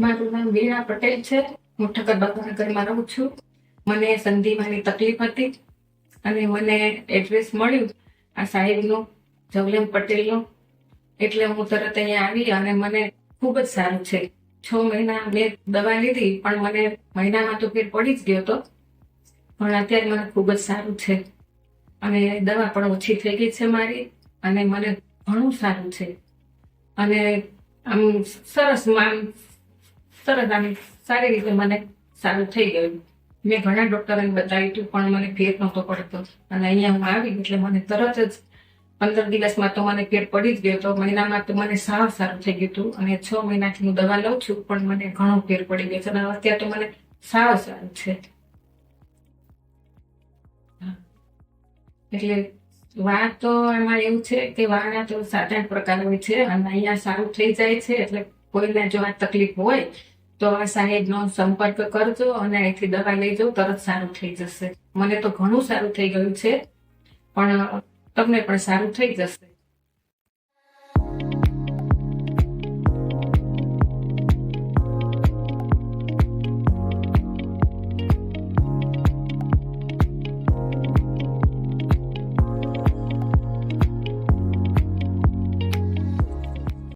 મારું નામ વીણા પટેલ છે. હું ઠક્કરબાપાના ઘરમાં રહું છું. મને સંધિવાની તકલીફ હતી અને મને એડ્રેસ મળ્યું આ સાહેબનું, જવલમ પટેલનું. એટલે હું તરત અહીંયા આવી અને મને ખૂબ જ સારું છે. 6 મહિના મેં દવા લીધી પણ મને મહિનામાં તો ફેર પડી જ ગયો હતો, પણ અત્યારે મને ખૂબ જ સારું છે અને દવા પણ ઓછી થઈ ગઈ છે મારી અને મને ઘણું સારું છે અને આમ સરસ સારી રીતે મને સારું થઈ ગયું. મેં ઘણા ડોક્ટરોને બતાવ્યું હતું પણ મને ફેર નહોતો પડતો અને અહીંયા હું આવી એટલે મને તરત જ 15 દિવસમાં તો મને ફેર પડી જ ગયો હતો. મહિનામાં તો મને સાવ સારું થઈ ગયું હતું અને 6 મહિનાથી હું દવા લઉં છું પણ મને ઘણો ફેર પડી ગયો છે અને અત્યારે તો મને સાવ સારું છે. એટલે વાળ તો એમાં એવું છે કે વાળના તો 7-8 પ્રકાર હોય છે અને અહીંયા સારું થઈ જાય છે. એટલે કોઈને જો આ તકલીફ હોય તો આ સાહેબનો સંપર્ક કરજો અને અહીંથી દવા લઈ જાઓ, તરત સારું થઈ જશે. મને તો ઘણું સારું થઈ ગયું છે, પણ તમને પણ સારું થઈ જશે.